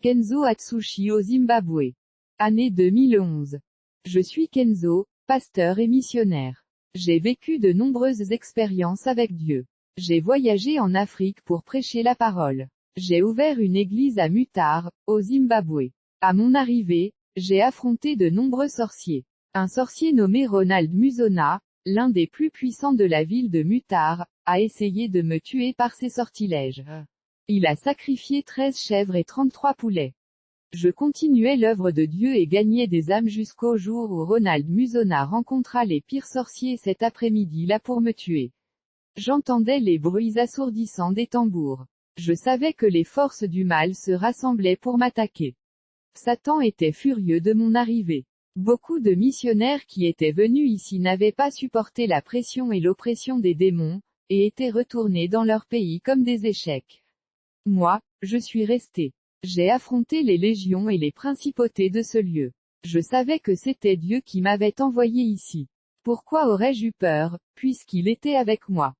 Kenzo Atsushi au Zimbabwe. Année 2011. Je suis Kenzo, pasteur et missionnaire. J'ai vécu de nombreuses expériences avec Dieu. J'ai voyagé en Afrique pour prêcher la parole. J'ai ouvert une église à Mutare, au Zimbabwe. À mon arrivée, j'ai affronté de nombreux sorciers. Un sorcier nommé Ronald Musona, l'un des plus puissants de la ville de Mutare, a essayé de me tuer par ses sortilèges. Il a sacrifié 13 chèvres et 33 poulets. Je continuais l'œuvre de Dieu et gagnais des âmes jusqu'au jour où Ronald Musona rencontra les pires sorciers cet après-midi-là pour me tuer. J'entendais les bruits assourdissants des tambours. Je savais que les forces du mal se rassemblaient pour m'attaquer. Satan était furieux de mon arrivée. Beaucoup de missionnaires qui étaient venus ici n'avaient pas supporté la pression et l'oppression des démons, et étaient retournés dans leur pays comme des échecs. Moi, je suis resté. J'ai affronté les légions et les principautés de ce lieu. Je savais que c'était Dieu qui m'avait envoyé ici. Pourquoi aurais-je eu peur, puisqu'il était avec moi?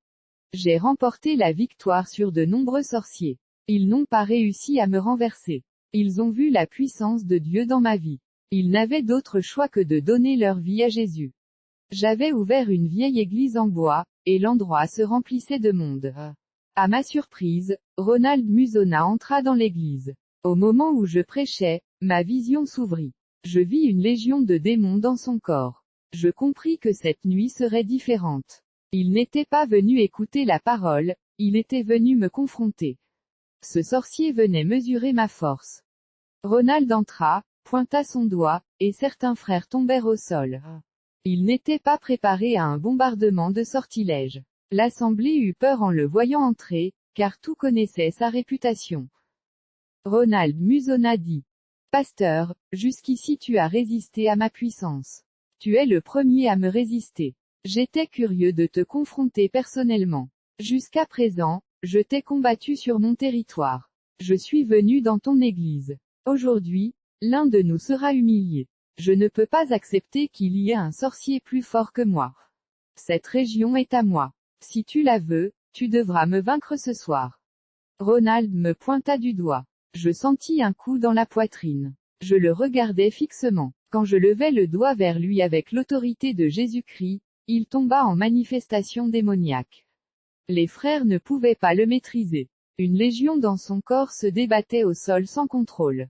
J'ai remporté la victoire sur de nombreux sorciers. Ils n'ont pas réussi à me renverser. Ils ont vu la puissance de Dieu dans ma vie. Ils n'avaient d'autre choix que de donner leur vie à Jésus. J'avais ouvert une vieille église en bois, et l'endroit se remplissait de monde. À ma surprise, Ronald Musona entra dans l'église. Au moment où je prêchais, ma vision s'ouvrit. Je vis une légion de démons dans son corps. Je compris que cette nuit serait différente. Il n'était pas venu écouter la parole, il était venu me confronter. Ce sorcier venait mesurer ma force. Ronald entra, pointa son doigt, et certains frères tombèrent au sol. Il n'était pas préparé à un bombardement de sortilèges. L'assemblée eut peur en le voyant entrer, car tout connaissait sa réputation. Ronald Musona dit. Pasteur, jusqu'ici tu as résisté à ma puissance. Tu es le premier à me résister. J'étais curieux de te confronter personnellement. Jusqu'à présent, je t'ai combattu sur mon territoire. Je suis venu dans ton église. Aujourd'hui, l'un de nous sera humilié. Je ne peux pas accepter qu'il y ait un sorcier plus fort que moi. Cette région est à moi. Si tu la veux, tu devras me vaincre ce soir. Ronald me pointa du doigt. Je sentis un coup dans la poitrine. Je le regardais fixement. Quand je levai le doigt vers lui avec l'autorité de Jésus-Christ, il tomba en manifestation démoniaque. Les frères ne pouvaient pas le maîtriser. Une légion dans son corps se débattait au sol sans contrôle.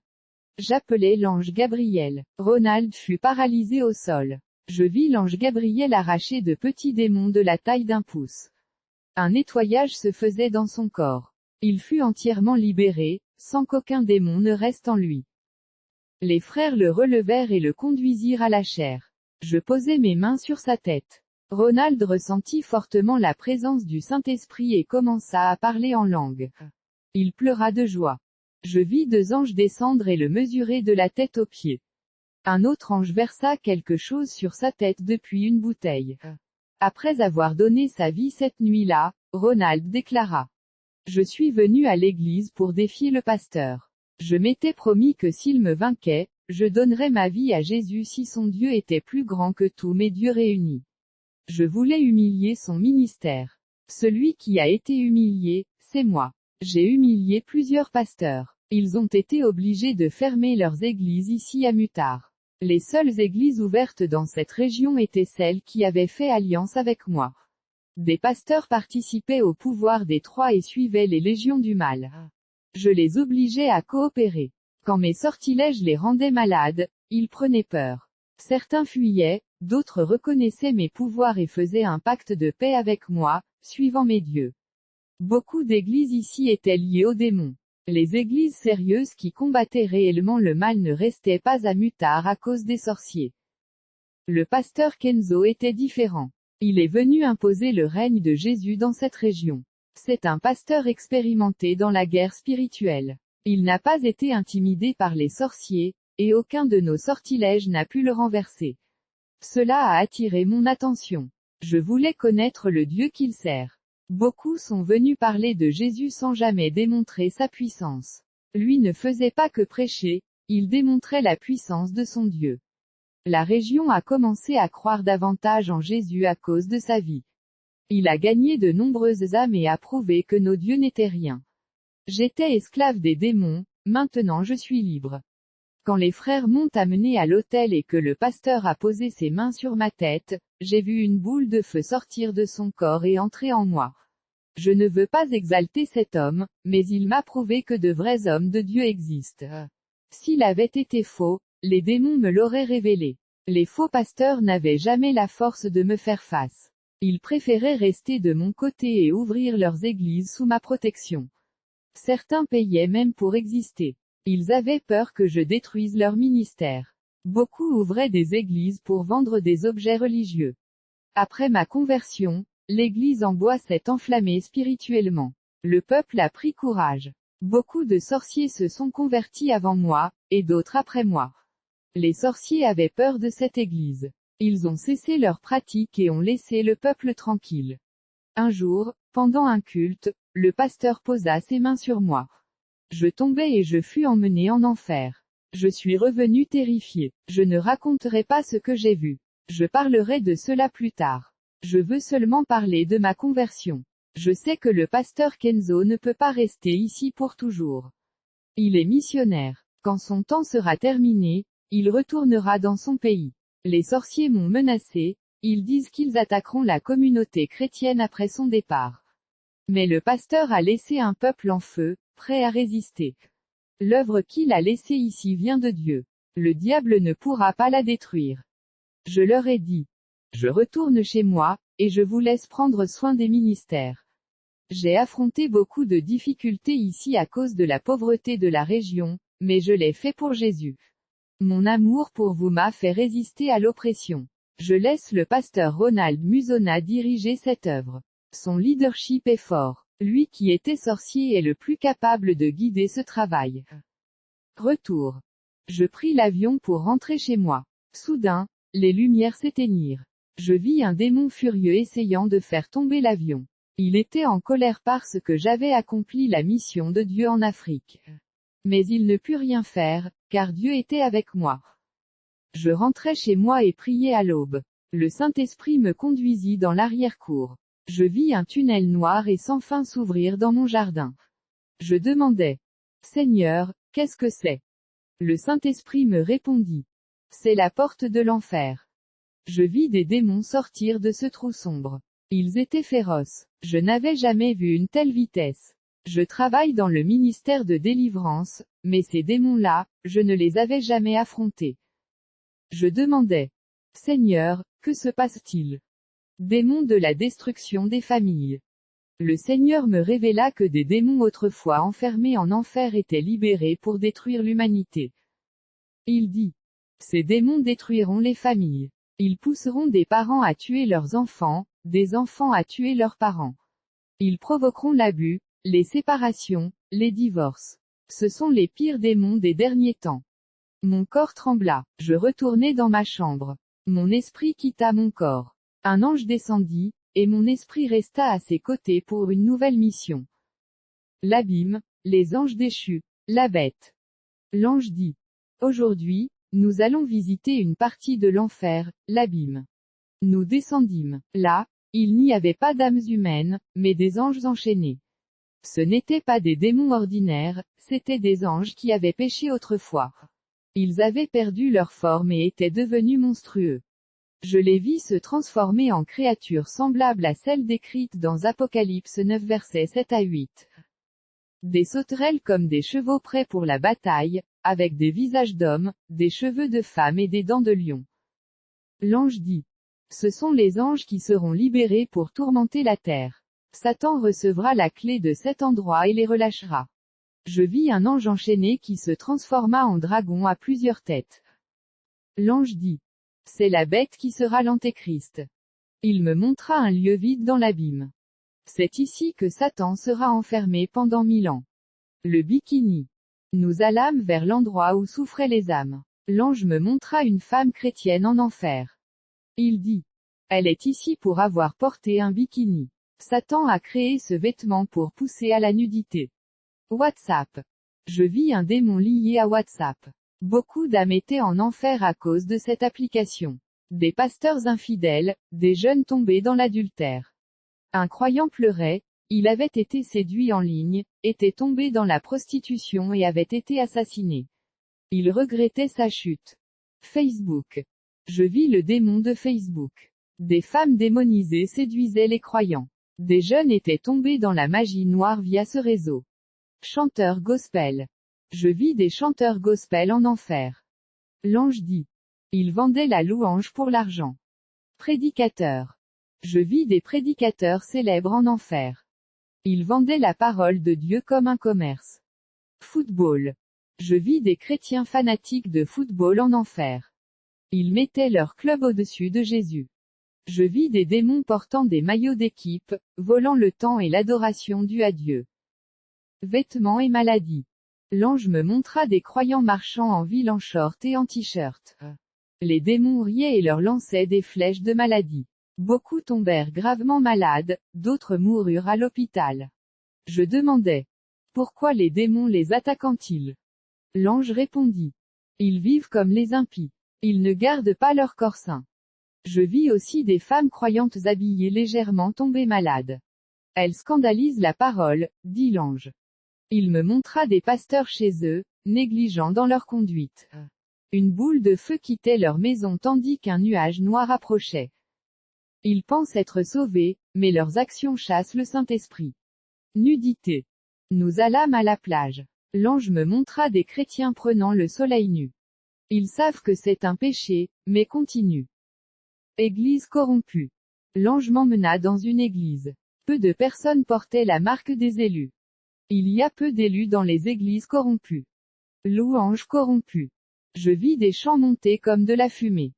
J'appelai l'ange Gabriel. Ronald fut paralysé au sol. Je vis l'ange Gabriel arracher de petits démons de la taille d'un pouce. Un nettoyage se faisait dans son corps. Il fut entièrement libéré, sans qu'aucun démon ne reste en lui. Les frères le relevèrent et le conduisirent à la chaire. Je posai mes mains sur sa tête. Ronald ressentit fortement la présence du Saint-Esprit et commença à parler en langue. Il pleura de joie. Je vis 2 anges descendre et le mesurer de la tête aux pieds. Un autre ange versa quelque chose sur sa tête depuis une bouteille. Après avoir donné sa vie cette nuit-là, Ronald déclara. Je suis venu à l'église pour défier le pasteur. Je m'étais promis que s'il me vainquait, je donnerais ma vie à Jésus si son Dieu était plus grand que tous mes dieux réunis. Je voulais humilier son ministère. Celui qui a été humilié, c'est moi. J'ai humilié plusieurs pasteurs. Ils ont été obligés de fermer leurs églises ici à Mutare. Les seules églises ouvertes dans cette région étaient celles qui avaient fait alliance avec moi. Des pasteurs participaient au pouvoir des Trois et suivaient les légions du mal. Je les obligeais à coopérer. Quand mes sortilèges les rendaient malades, ils prenaient peur. Certains fuyaient, d'autres reconnaissaient mes pouvoirs et faisaient un pacte de paix avec moi, suivant mes dieux. Beaucoup d'églises ici étaient liées aux démons. Les églises sérieuses qui combattaient réellement le mal ne restaient pas à Mutare à cause des sorciers. Le pasteur Kenzo était différent. Il est venu imposer le règne de Jésus dans cette région. C'est un pasteur expérimenté dans la guerre spirituelle. Il n'a pas été intimidé par les sorciers, et aucun de nos sortilèges n'a pu le renverser. Cela a attiré mon attention. Je voulais connaître le Dieu qu'il sert. Beaucoup sont venus parler de Jésus sans jamais démontrer sa puissance. Lui ne faisait pas que prêcher, il démontrait la puissance de son Dieu. La région a commencé à croire davantage en Jésus à cause de sa vie. Il a gagné de nombreuses âmes et a prouvé que nos dieux n'étaient rien. J'étais esclave des démons, Maintenant je suis libre. Quand les frères m'ont amené à l'autel et que le pasteur a posé ses mains sur ma tête, j'ai vu une boule de feu sortir de son corps et entrer en moi. Je ne veux pas exalter cet homme, mais il m'a prouvé que de vrais hommes de Dieu existent. S'il avait été faux, les démons me l'auraient révélé. Les faux pasteurs n'avaient jamais la force de me faire face. Ils préféraient rester de mon côté et ouvrir leurs églises sous ma protection. Certains payaient même pour exister. Ils avaient peur que je détruise leur ministère. Beaucoup ouvraient des églises pour vendre des objets religieux. Après ma conversion, l'église en bois s'est enflammée spirituellement. Le peuple a pris courage. Beaucoup de sorciers se sont convertis avant moi, et d'autres après moi. Les sorciers avaient peur de cette église. Ils ont cessé leur pratique et ont laissé le peuple tranquille. Un jour, pendant un culte, le pasteur posa ses mains sur moi. Je tombai et je fus emmené en enfer. Je suis revenu terrifié. Je ne raconterai pas ce que j'ai vu. Je parlerai de cela plus tard. Je veux seulement parler de ma conversion. Je sais que le pasteur Kenzo ne peut pas rester ici pour toujours. Il est missionnaire. Quand son temps sera terminé, il retournera dans son pays. Les sorciers m'ont menacé, ils disent qu'ils attaqueront la communauté chrétienne après son départ. Mais le pasteur a laissé un peuple en feu, prêt à résister. L'œuvre qu'il a laissée ici vient de Dieu. Le diable ne pourra pas la détruire. Je leur ai dit. Je retourne chez moi, et je vous laisse prendre soin des ministères. J'ai affronté beaucoup de difficultés ici à cause de la pauvreté de la région, mais je l'ai fait pour Jésus. Mon amour pour vous m'a fait résister à l'oppression. Je laisse le pasteur Ronald Musona diriger cette œuvre. Son leadership est fort. Lui qui était sorcier est le plus capable de guider ce travail. Retour. Je pris l'avion pour rentrer chez moi. Soudain, les lumières s'éteignirent. Je vis un démon furieux essayant de faire tomber l'avion. Il était en colère parce que j'avais accompli la mission de Dieu en Afrique. Mais il ne put rien faire, car Dieu était avec moi. Je rentrai chez moi et priai à l'aube. Le Saint-Esprit me conduisit dans l'arrière-cour. Je vis un tunnel noir et sans fin s'ouvrir dans mon jardin. Je demandai. Seigneur, qu'est-ce que c'est? Le Saint-Esprit me répondit. C'est la porte de l'enfer. Je vis des démons sortir de ce trou sombre. Ils étaient féroces. Je n'avais jamais vu une telle vitesse. Je travaille dans le ministère de délivrance, mais ces démons-là, je ne les avais jamais affrontés. Je demandais. Seigneur, que se passe-t-il? Démons de la destruction des familles. Le Seigneur me révéla que des démons autrefois enfermés en enfer étaient libérés pour détruire l'humanité. Il dit. Ces démons détruiront les familles. Ils pousseront des parents à tuer leurs enfants, des enfants à tuer leurs parents. Ils provoqueront l'abus, les séparations, les divorces. Ce sont les pires démons des derniers temps. Mon corps trembla. Je retournai dans ma chambre. Mon esprit quitta mon corps. Un ange descendit, et mon esprit resta à ses côtés pour une nouvelle mission. L'abîme, les anges déchus, la bête. L'ange dit. Aujourd'hui, nous allons visiter une partie de l'enfer, l'abîme. Nous descendîmes. Là, il n'y avait pas d'âmes humaines, mais des anges enchaînés. Ce n'étaient pas des démons ordinaires, c'étaient des anges qui avaient péché autrefois. Ils avaient perdu leur forme et étaient devenus monstrueux. Je les vis se transformer en créatures semblables à celles décrites dans Apocalypse 9 versets 7 à 8. Des sauterelles comme des chevaux prêts pour la bataille, avec des visages d'hommes, des cheveux de femmes et des dents de lion. L'ange dit. Ce sont les anges qui seront libérés pour tourmenter la terre. Satan recevra la clé de cet endroit et les relâchera. Je vis un ange enchaîné qui se transforma en dragon à plusieurs têtes. L'ange dit. C'est la bête qui sera l'antéchrist. Il me montra un lieu vide dans l'abîme. C'est ici que Satan sera enfermé pendant 1000 ans. Le bikini. Nous allâmes vers l'endroit où souffraient les âmes. L'ange me montra une femme chrétienne en enfer. Il dit. Elle est ici pour avoir porté un bikini. Satan a créé ce vêtement pour pousser à la nudité. WhatsApp. Je vis un démon lié à WhatsApp. Beaucoup d'âmes étaient en enfer à cause de cette application. Des pasteurs infidèles, des jeunes tombés dans l'adultère. Un croyant pleurait, Il avait été séduit en ligne, était tombé dans la prostitution et avait été assassiné. Il regrettait sa chute. Facebook. Je vis le démon de Facebook. Des femmes démonisées séduisaient les croyants. Des jeunes étaient tombés dans la magie noire via ce réseau. Chanteur gospel. Je vis des chanteurs gospel en enfer. L'ange dit. Ils vendaient la louange pour l'argent. Prédicateur. Je vis des prédicateurs célèbres en enfer. Ils vendaient la parole de Dieu comme un commerce. Football. Je vis des chrétiens fanatiques de football en enfer. Ils mettaient leur club au-dessus de Jésus. Je vis des démons portant des maillots d'équipe, volant le temps et l'adoration due à Dieu. Vêtements et maladies. L'ange me montra des croyants marchant en ville en short et en t-shirt. Les démons riaient et leur lançaient des flèches de maladie. Beaucoup tombèrent gravement malades, d'autres moururent à l'hôpital. Je demandais. Pourquoi les démons les attaquent-ils? L'ange répondit. Ils vivent comme les impies. Ils ne gardent pas leur corps sain. Je vis aussi des femmes croyantes habillées légèrement tombées malades. Elles scandalisent la parole, dit l'ange. Il me montra des pasteurs chez eux, négligents dans leur conduite. Une boule de feu quittait leur maison tandis qu'un nuage noir approchait. Ils pensent être sauvés, mais leurs actions chassent le Saint-Esprit. Nudité. Nous allâmes à la plage. L'ange me montra des chrétiens prenant le soleil nu. Ils savent que c'est un péché, mais continuent. Église corrompue. L'ange m'emmena dans une église. Peu de personnes portaient la marque des élus. Il y a peu d'élus dans les églises corrompues. Louanges corrompues. Je vis des chants monter comme de la fumée.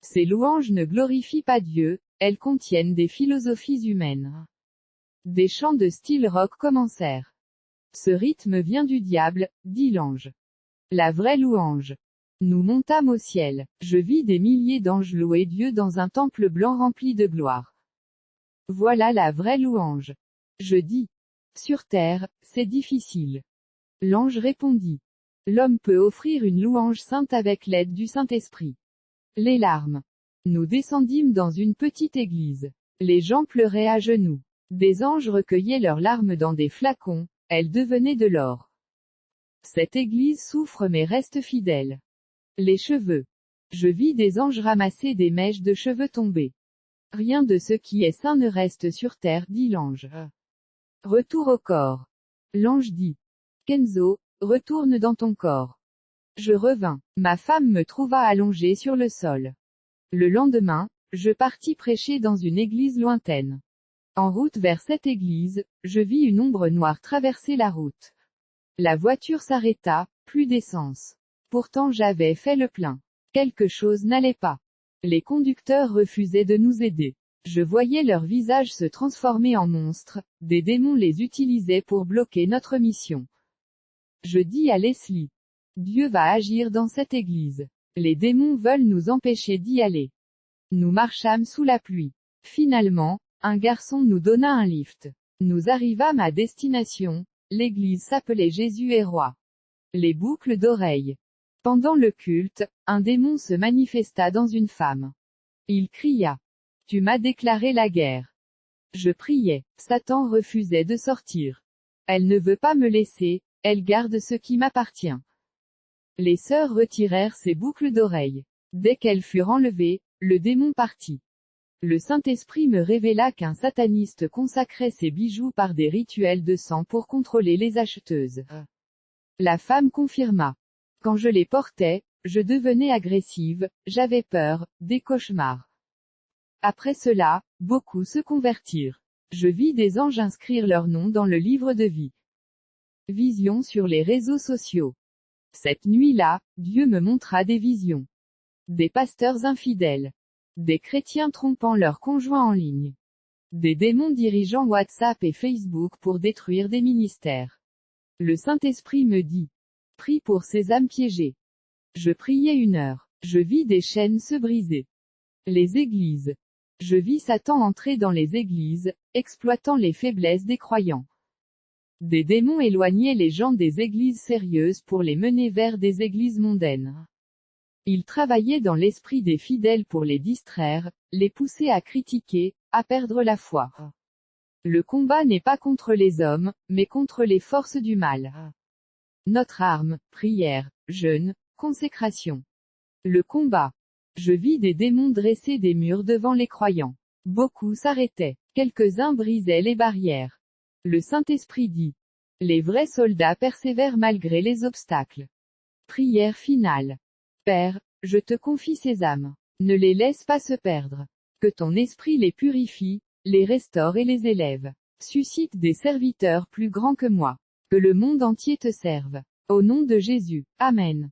Ces louanges ne glorifient pas Dieu, elles contiennent des philosophies humaines. Des chants de style rock commencèrent. Ce rythme vient du diable, dit l'ange. La vraie louange. Nous montâmes au ciel. Je vis des milliers d'anges louer Dieu dans un temple blanc rempli de gloire. Voilà la vraie louange. Je dis. Sur terre, c'est difficile. L'ange répondit. L'homme peut offrir une louange sainte avec l'aide du Saint-Esprit. Les larmes. Nous descendîmes dans une petite église. Les gens pleuraient à genoux. Des anges recueillaient leurs larmes dans des flacons, elles devenaient de l'or. Cette église souffre mais reste fidèle. Les cheveux. Je vis des anges ramasser des mèches de cheveux tombés. Rien de ce qui est saint ne reste sur terre, dit l'ange. Retour au corps. L'ange dit. Kenzo, retourne dans ton corps. Je revins. Ma femme me trouva allongée sur le sol. Le lendemain, je partis prêcher dans une église lointaine. En route vers cette église, je vis une ombre noire traverser la route. La voiture s'arrêta, plus d'essence. Pourtant j'avais fait le plein. Quelque chose n'allait pas. Les conducteurs refusaient de nous aider. Je voyais leurs visages se transformer en monstres, des démons les utilisaient pour bloquer notre mission. Je dis à Leslie. Dieu va agir dans cette église. Les démons veulent nous empêcher d'y aller. Nous marchâmes sous la pluie. Finalement, un garçon nous donna un lift. Nous arrivâmes à destination, l'église s'appelait Jésus est roi. Les boucles d'oreilles. Pendant le culte, un démon se manifesta dans une femme. Il cria. Tu m'as déclaré la guerre. Je priais. Satan refusait de sortir. Elle ne veut pas me laisser, elle garde ce qui m'appartient. Les sœurs retirèrent ses boucles d'oreilles. Dès qu'elles furent enlevées, le démon partit. Le Saint-Esprit me révéla qu'un sataniste consacrait ses bijoux par des rituels de sang pour contrôler les acheteuses. La femme confirma. Quand je les portais, je devenais agressive, j'avais peur, des cauchemars. Après cela, beaucoup se convertirent. Je vis des anges inscrire leur nom dans le livre de vie. Vision sur les réseaux sociaux. Cette nuit-là, Dieu me montra des visions. Des pasteurs infidèles. Des chrétiens trompant leurs conjoints en ligne. Des démons dirigeant WhatsApp et Facebook pour détruire des ministères. Le Saint-Esprit me dit. Prie pour ces âmes piégées. Je priais 1 heure. Je vis des chaînes se briser. Les églises. Je vis Satan entrer dans les églises, exploitant les faiblesses des croyants. Des démons éloignaient les gens des églises sérieuses pour les mener vers des églises mondaines. Ils travaillaient dans l'esprit des fidèles pour les distraire, les pousser à critiquer, à perdre la foi. Le combat n'est pas contre les hommes, mais contre les forces du mal. Notre arme, prière, jeûne, consécration. Le combat. Je vis des démons dresser des murs devant les croyants. Beaucoup s'arrêtaient. Quelques-uns brisaient les barrières. Le Saint-Esprit dit. Les vrais soldats persévèrent malgré les obstacles. Prière finale. Père, je te confie ces âmes. Ne les laisse pas se perdre. Que ton esprit les purifie, les restaure et les élève. Suscite des serviteurs plus grands que moi. Que le monde entier te serve. Au nom de Jésus. Amen.